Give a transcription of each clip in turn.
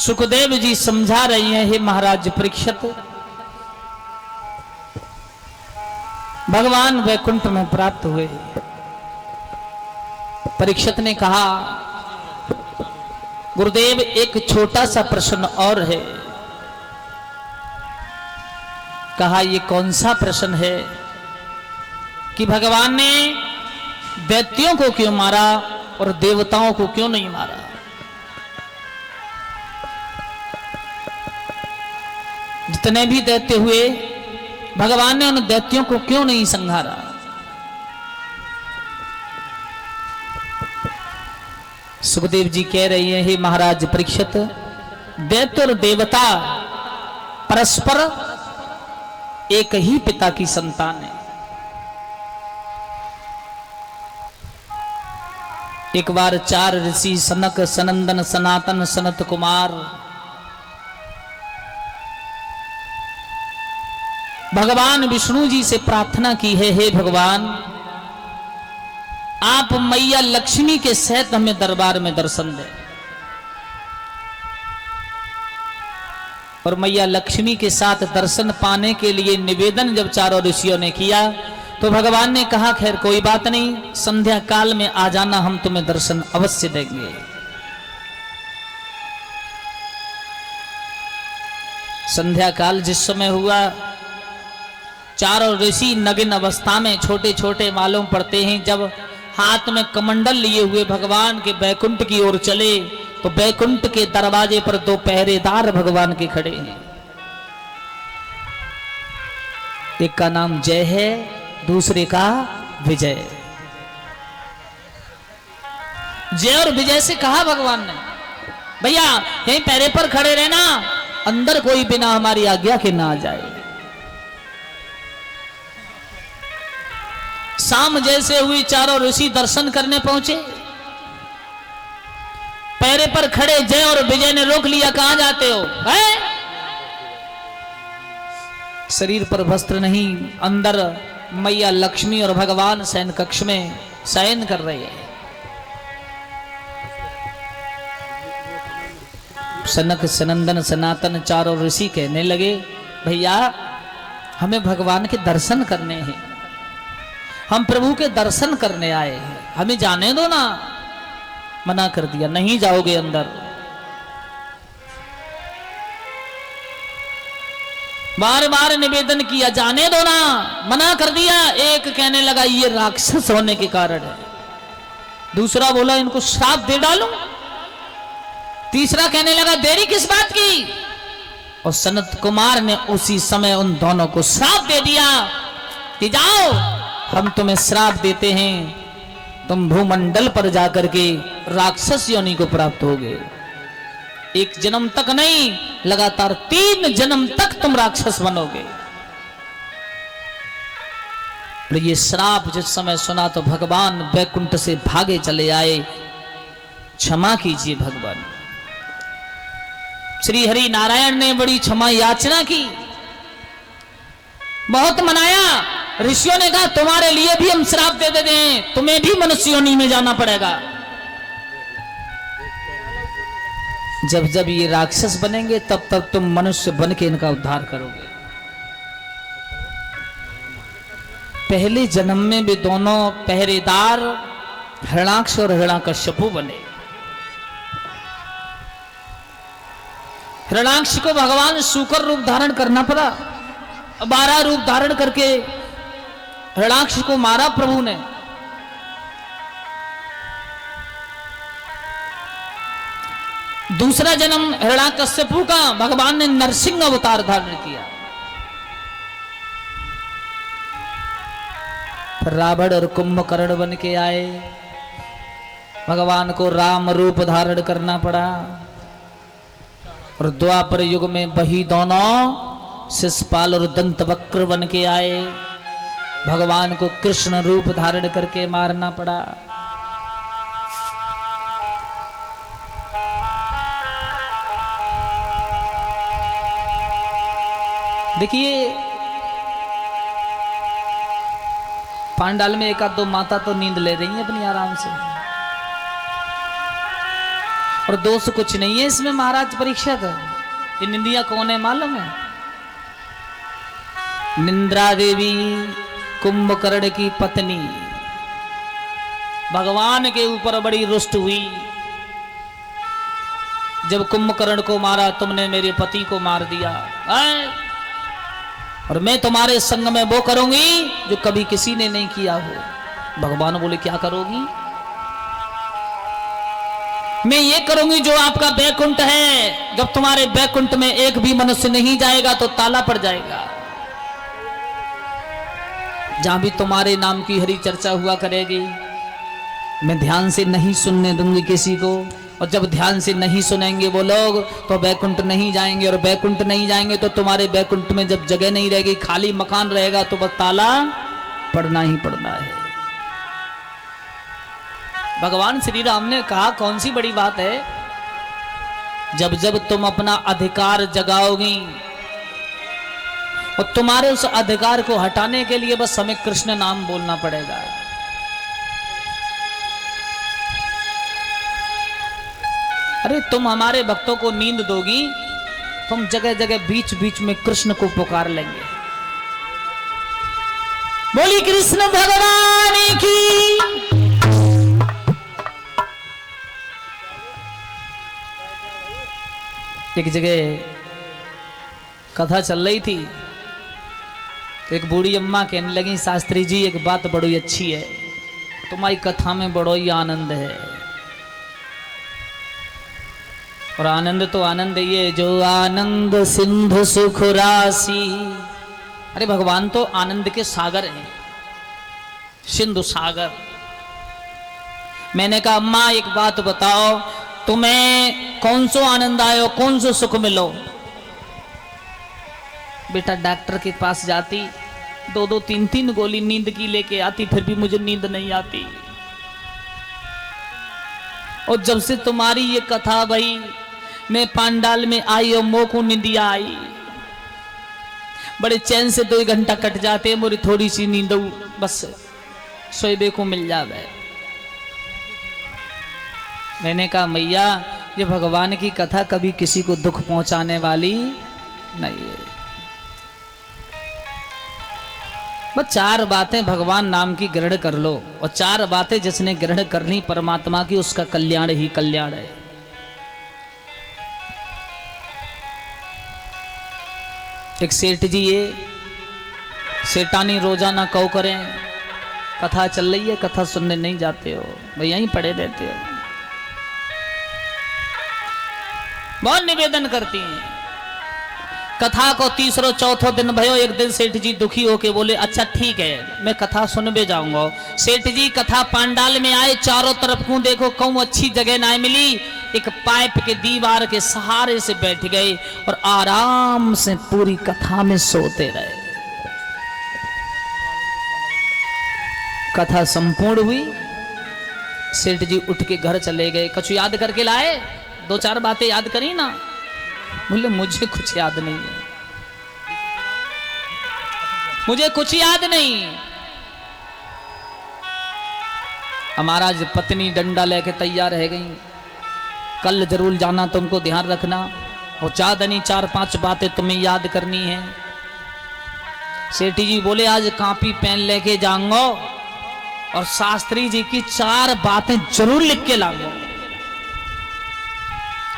सुखदेव जी समझा रही हैं, हे महाराज परीक्षित, भगवान वैकुंठ में प्राप्त हुए। परीक्षित ने कहा, गुरुदेव एक छोटा सा प्रश्न और है। कहा, ये कौन सा प्रश्न है कि भगवान ने दैत्यों को क्यों मारा और देवताओं को क्यों नहीं मारा? जितने भी दैत्य हुए, भगवान ने उन दैत्यों को क्यों नहीं संहारा? सुखदेव जी कह रही हैं, हे महाराज परीक्षित, दैत्य और देवता परस्पर एक ही पिता की संतान है। एक बार 4 ऋषि सनक, सनंदन, सनातन, सनत कुमार भगवान विष्णु जी से प्रार्थना की है, हे भगवान, आप मैया लक्ष्मी के सहित हमें दरबार में दर्शन दें। और मैया लक्ष्मी के साथ दर्शन पाने के लिए निवेदन जब चारों ऋषियों ने किया तो भगवान ने कहा, खैर कोई बात नहीं, संध्या काल में आ जाना, हम तुम्हें दर्शन अवश्य देंगे। संध्या काल जिस समय हुआ, चारों ऋषि नग्न अवस्था में, छोटे छोटे मालूम पड़ते हैं, जब हाथ में कमंडल लिए हुए भगवान के बैकुंठ की ओर चले तो बैकुंठ के दरवाजे पर 2 पहरेदार भगवान के खड़े हैं। एक का नाम जय है, दूसरे का विजय। जय और विजय से कहा भगवान ने, भैया यहीं पैरे पर खड़े रहना, अंदर कोई बिना हमारी आज्ञा के ना आ जाए। शाम जैसे हुई, चारों ऋषि दर्शन करने पहुंचे। पैरे पर खड़े जय और विजय ने रोक लिया, कहां जाते हो? है? शरीर पर वस्त्र नहीं, अंदर मैया लक्ष्मी और भगवान शयन कक्ष में शयन कर रहे हैं। सनक, सनंदन, सनातन चारों ऋषि कहने लगे, भैया हमें भगवान के दर्शन करने हैं, हम प्रभु के दर्शन करने आए हैं, हमें जाने दो ना। मना कर दिया, नहीं जाओगे अंदर। बार बार निवेदन किया, जाने दो ना, मना कर दिया। एक कहने लगा, ये राक्षस होने के कारण है। दूसरा बोला, इनको श्राप दे डालूं। तीसरा कहने लगा, देरी किस बात की? और सनत कुमार ने उसी समय उन दोनों को श्राप दे दिया कि जाओ, हम तुम्हें श्राप देते हैं, तुम भूमंडल पर जाकर के राक्षस योनि को प्राप्त होगे। 1 जन्म तक नहीं, लगातार 3 जन्म तक तुम राक्षस बनोगे। और ये श्राप जिस समय सुना तो भगवान वैकुंठ से भागे चले आए। क्षमा कीजिए भगवान। श्री हरि नारायण ने बड़ी क्षमा याचना की, बहुत मनाया। ऋषियों ने कहा, तुम्हारे लिए भी हम श्राप दे देते हैं, तुम्हें भी मनुष्य योनि में जाना पड़ेगा। जब जब ये राक्षस बनेंगे तब तब तुम मनुष्य बन के इनका उद्धार करोगे। पहले जन्म में भी दोनों पहरेदार हिरणाक्ष और हिरण्यकश्यपु बने। हिरणाक्ष को भगवान शूकर रूप धारण करना पड़ा, 12 रूप धारण करके हिरणाक्ष को मारा प्रभु ने। दूसरा जन्म हिरण्यकश्यपु का भगवान ने नरसिंह अवतार धारण किया। रावण और कुंभकर्ण बन के आए, भगवान को राम रूप धारण करना पड़ा। और द्वापर युग में वही दोनों शिशुपाल और दंतवक्र बन के आए, भगवान को कृष्ण रूप धारण करके मारना पड़ा। देखिए, पांडाल में 1 आध 2 माता तो नींद ले रही हैं अपनी आराम से। और दोष कुछ नहीं है इसमें महाराज परीक्षित। ये निंदिया कौन है मालूम है? निंद्रा देवी कुंभकर्ण की पत्नी भगवान के ऊपर बड़ी रुष्ट हुई। जब कुंभकर्ण को मारा, तुमने मेरे पति को मार दिया, और मैं तुम्हारे संग में वो करूंगी जो कभी किसी ने नहीं किया हो। भगवान बोले क्या करोगी? मैं ये करूंगी जो आपका बैकुंठ है, जब तुम्हारे बैकुंठ में एक भी मनुष्य नहीं जाएगा तो ताला पड़ जाएगा। जहां भी तुम्हारे नाम की हरि चर्चा हुआ करेगी, मैं ध्यान से नहीं सुनने दूंगी किसी को। और जब ध्यान से नहीं सुनेंगे वो लोग तो बैकुंठ नहीं जाएंगे, और बैकुंठ नहीं जाएंगे तो तुम्हारे बैकुंठ में जब जगह नहीं रहेगी, खाली मकान रहेगा, तो बस ताला पड़ना ही पड़ना है। भगवान श्री राम ने कहा कौन सी बड़ी बात है? जब जब तुम अपना अधिकार जगाओगी, और तुम्हारे उस अधिकार को हटाने के लिए बस हमें कृष्ण नाम बोलना पड़ेगा। अरे तुम हमारे भक्तों को नींद दोगी, तुम जगह जगह बीच बीच में कृष्ण को पुकार लेंगे। बोली कृष्ण भगवान की। एक जगह कथा चल रही थी, तो एक बूढ़ी अम्मा कहने लगी, शास्त्री जी एक बात बड़ी अच्छी है, तुम्हारी कथा में बड़ा ही आनंद है। और आनंद तो आनंद ये जो आनंद सिंधु सुख राशि। अरे भगवान तो आनंद के सागर हैं, सिंधु सागर। मैंने कहा अम्मा एक बात बताओ, तुम्हें कौन सो आनंद आयो, कौन सो सुख मिलो? बेटा डॉक्टर के पास जाती, 2-2 3-3 गोली नींद की लेके आती, फिर भी मुझे नींद नहीं आती। और जब से तुम्हारी ये कथा भाई, मैं पांडाल में आई और मोह को निंदिया आई, बड़े चैन से 2 घंटा कट जाते, मोरी थोड़ी सी नींद बस सोएबे को मिल जावे। मैंने कहा मैया ये भगवान की कथा कभी किसी को दुख पहुंचाने वाली नहीं है। बस 4 बातें भगवान नाम की ग्रहण कर लो, और 4 बातें जिसने ग्रहण करनी परमात्मा की, उसका कल्याण ही कल्याण है। एक सेठ जी ये सेठानी रोजाना कहो करें, कथा चल रही है, कथा सुनने नहीं जाते हो भाई, यहीं पड़े रहते हो। बहुत निवेदन करती हैं। कथा को 3रो-4थो दिन भयो, एक दिन सेठ जी दुखी होके बोले अच्छा ठीक है मैं कथा सुनबे जाऊंगा। सेठ जी कथा पांडाल में आए, चारों तरफ को देखो कहूं अच्छी जगह ना मिली, एक पाइप के दीवार के सहारे से बैठ गए और आराम से पूरी कथा में सोते रहे। कथा संपूर्ण हुई, सेठ जी उठ के घर चले गए। कुछ याद करके लाए? 2-4 बातें याद करी ना? बोले मुझे कुछ याद नहीं है, मुझे कुछ याद नहीं। हमारा पत्नी डंडा लेके तैयार रह गई, कल जरूर जाना, तुमको ध्यान रखना, और 4 बातें तुम्हें याद करनी है। सेठी जी बोले आज कॉपी पेन लेके जाऊंगा और शास्त्री जी की 4 बातें जरूर लिख के लाऊंगा।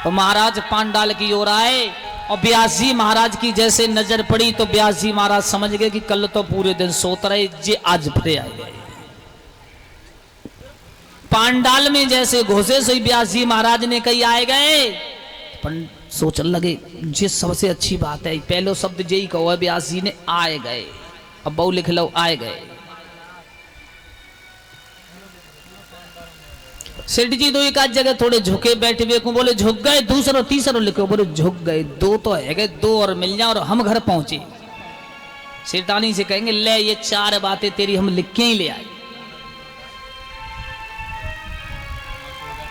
तो महाराज पांडाल की ओर आए, और व्यास जी महाराज की जैसे नजर पड़ी तो व्यास जी महाराज समझ गए कि कल तो पूरे दिन सोते रहे, जे आज फिर आ गए। पांडाल में जैसे घुसे सोई व्यास जी महाराज ने कही आए गए, सोचने लगे ये सबसे अच्छी बात है, पहलो शब्द यही कहो है, व्यास जी ने आए गए, अब बहु लिख लो आए गए। सेठ जी तो एक आध जगह थोड़े झुके बैठे हुए को बोले झुक गए, दूसरा तीसरा लिखो, बोले झुक गए, 2 तो है गए, 2 और मिल जाए और हम घर पहुंचे। सेठानी से कहेंगे ले ये 4 बातें तेरी हम लिख के ही ले आए।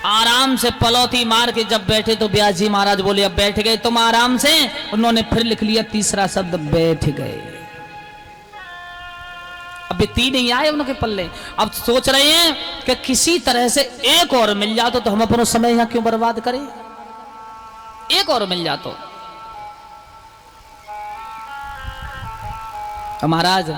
आराम से पलौती मार के जब बैठे तो व्यास जी महाराज बोले अब बैठ गए तुम आराम से। उन्होंने फिर लिख लिया तीसरा शब्द बैठ गए। अब वित्ती नहीं आए उनके पल्ले। अब सोच रहे हैं कि किसी तरह से एक और मिल जाता तो हम अपना समय यहां क्यों बर्बाद करें, एक और मिल जाता। तो महाराज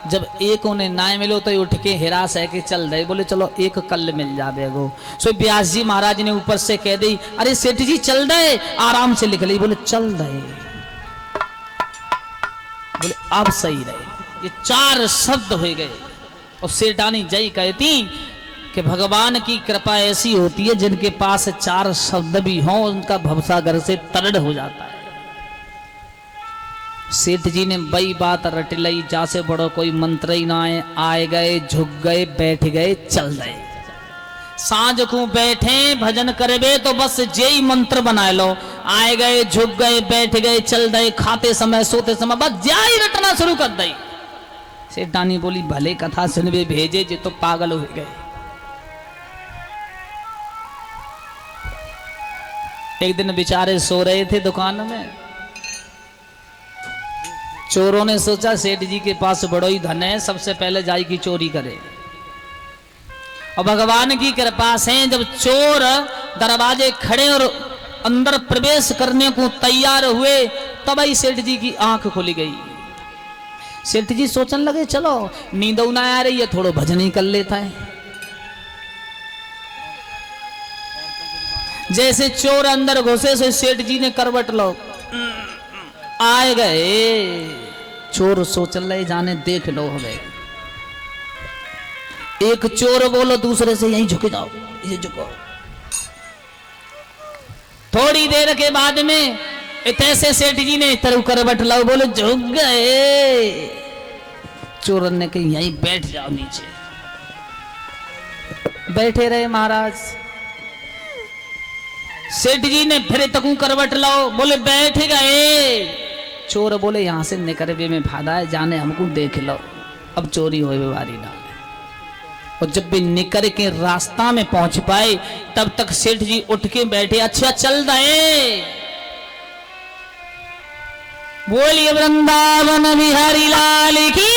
जब एक उन्हें ना मिलो तो उठ के हिरास है कि चल रहे, बोले चलो एक कल मिल जावे गो। सो व्यास जी महाराज ने ऊपर से कह दी, अरे सेठ जी चल रहे, आराम से लिख ली। बोले चल रहे, बोले अब सही रहे। ये 4 शब्द हो गए। और सेठानी जय कहती कि भगवान की कृपा ऐसी होती है जिनके पास 4 शब्द भी हों उनका भवसागर से तरण हो जाता है। सेठ जी ने बई बात रट लई, जासे बड़ो कोई मंत्र ही ना आए गए, झुक गए, बैठ गए, चल गए। सांझ को बैठे भजन करबे तो बस जेई मंत्र बना लो, आए गए, झुक गए, बैठ गए, चल गए, खाते समय सोते समय बस जा ही रटना शुरू कर दई। सेठानी बोली भले कथा सुनबे भेजे जे तो पागल हो गए। एक दिन बेचारे सो रहे थे दुकान में, चोरों ने सोचा सेठ जी के पास बड़ो ही धन है, सबसे पहले जाई की चोरी करे। और भगवान की कृपा से जब चोर दरवाजे खड़े और अंदर प्रवेश करने को तैयार हुए तब ही सेठ जी की आंख खुल गई। सेठ जी सोचने लगे चलो नींद ना आ रही है, थोड़ा भजन ही कर लेता है। जैसे चोर अंदर घुसे से सेठ जी ने करवट लो, आए गए। चोर सोच रहे जाने देख लो हो गए। एक चोर बोलो दूसरे से यहीं झुके जाओ, ये झुको। थोड़ी देर के बाद में ऐसे सेठ जी ने तरु करवट लो, बोले झुक गए। चोर ने कही यहीं बैठ जाओ नीचे। बैठे रहे महाराज। सेठ जी ने फिर तकू करवट लो, बोले बैठ गए। चोर बोले यहां से निकलवे में फायदा है, जाने हमको देख लो, अब चोरी होए वारी ना। और जब भी निकल के रास्ता में पहुंच पाए तब तक सेठ जी उठ के बैठे, अच्छा चल रहे। बोलिए वृंदावन बिहारी लाल की।